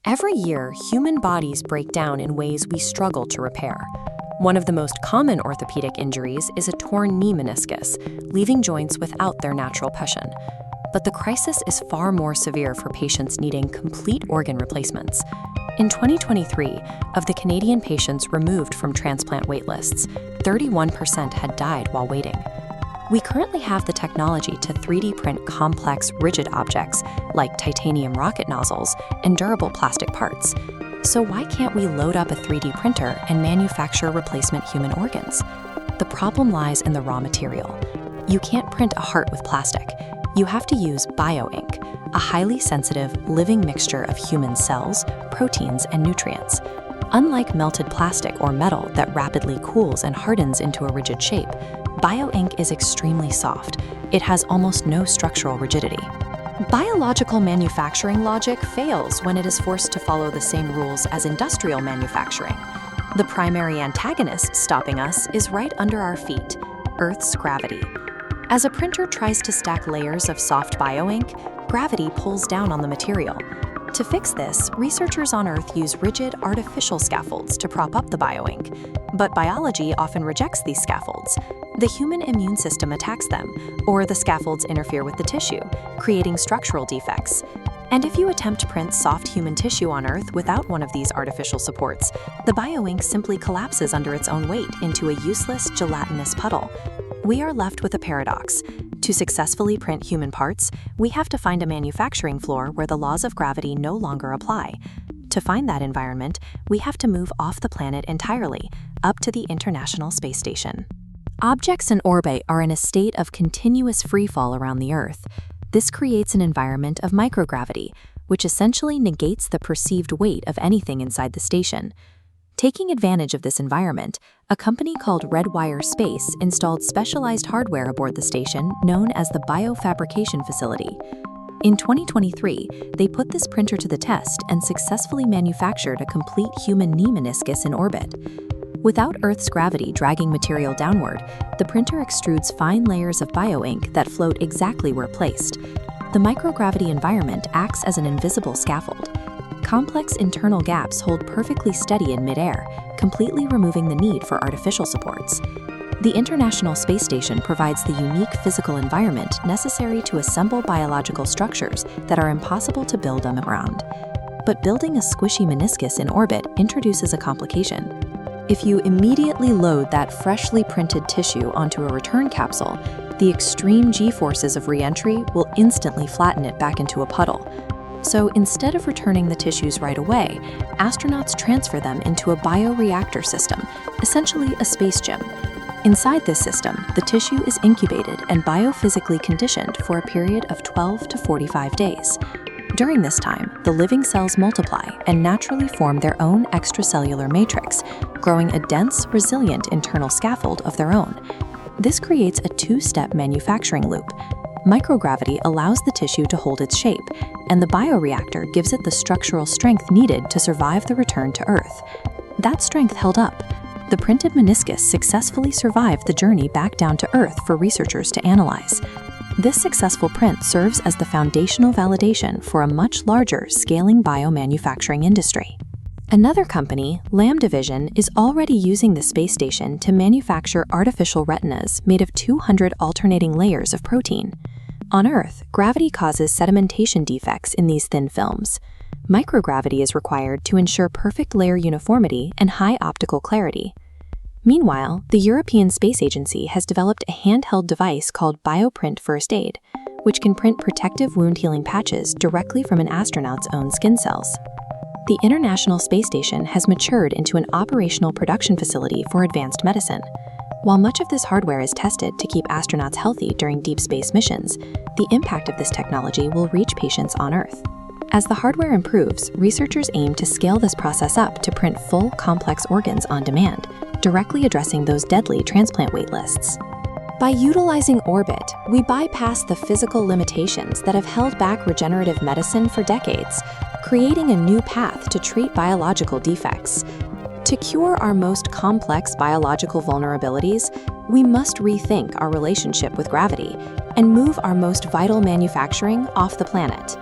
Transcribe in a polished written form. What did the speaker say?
Every year, human bodies break down in ways we struggle to repair. One of the most common orthopedic injuries is a torn knee meniscus, leaving joints without their natural cushion. But the crisis is far more severe for patients needing complete organ replacements. In 2023, of the Canadian patients removed from transplant waitlists, 31% had died while waiting. We currently have the technology to 3D print complex, rigid objects like titanium rocket nozzles and durable plastic parts. So why can't we load up a 3D printer and manufacture replacement human organs? The problem lies in the raw material. You can't print a heart with plastic. You have to use bioink, a highly sensitive, living mixture of human cells, proteins, and nutrients. Unlike melted plastic or metal that rapidly cools and hardens into a rigid shape, bioink is extremely soft. It has almost no structural rigidity. Biological manufacturing logic fails when it is forced to follow the same rules as industrial manufacturing. The primary antagonist stopping us is right under our feet, Earth's gravity. As a printer tries to stack layers of soft bioink, gravity pulls down on the material. To fix this, researchers on Earth use rigid, artificial scaffolds to prop up the bioink. But biology often rejects these scaffolds. The human immune system attacks them, or the scaffolds interfere with the tissue, creating structural defects. And if you attempt to print soft human tissue on Earth without one of these artificial supports, the bioink simply collapses under its own weight into a useless, gelatinous puddle. We are left with a paradox. To successfully print human parts, we have to find a manufacturing floor where the laws of gravity no longer apply. To find that environment, we have to move off the planet entirely, up to the International Space Station. Objects in orbit are in a state of continuous freefall around the Earth. This creates an environment of microgravity, which essentially negates the perceived weight of anything inside the station. Taking advantage of this environment, a company called Redwire Space installed specialized hardware aboard the station known as the Biofabrication Facility. In 2023, they put this printer to the test and successfully manufactured a complete human knee meniscus in orbit. Without Earth's gravity dragging material downward, the printer extrudes fine layers of bioink that float exactly where placed. The microgravity environment acts as an invisible scaffold. Complex internal gaps hold perfectly steady in midair, completely removing the need for artificial supports. The International Space Station provides the unique physical environment necessary to assemble biological structures that are impossible to build on the ground. But building a squishy meniscus in orbit introduces a complication. If you immediately load that freshly printed tissue onto a return capsule, the extreme G-forces of re-entry will instantly flatten it back into a puddle. So instead of returning the tissues right away, astronauts transfer them into a bioreactor system, essentially a space gym. Inside this system, the tissue is incubated and biophysically conditioned for a period of 12 to 45 days. During this time, the living cells multiply and naturally form their own extracellular matrix, growing a dense, resilient internal scaffold of their own. This creates a two-step manufacturing loop. Microgravity allows the tissue to hold its shape, and the bioreactor gives it the structural strength needed to survive the return to Earth. That strength held up. The printed meniscus successfully survived the journey back down to Earth for researchers to analyze. This successful print serves as the foundational validation for a much larger scaling biomanufacturing industry. Another company, Lambda Vision, is already using the space station to manufacture artificial retinas made of 200 alternating layers of protein. On Earth, gravity causes sedimentation defects in these thin films. Microgravity is required to ensure perfect layer uniformity and high optical clarity. Meanwhile, the European Space Agency has developed a handheld device called Bioprint First Aid, which can print protective wound healing patches directly from an astronaut's own skin cells. The International Space Station has matured into an operational production facility for advanced medicine. While much of this hardware is tested to keep astronauts healthy during deep space missions, the impact of this technology will reach patients on Earth. As the hardware improves, researchers aim to scale this process up to print full, complex organs on demand, directly addressing those deadly transplant waitlists. By utilizing orbit, we bypass the physical limitations that have held back regenerative medicine for decades, creating a new path to treat biological defects. To cure our most complex biological vulnerabilities, we must rethink our relationship with gravity and move our most vital manufacturing off the planet.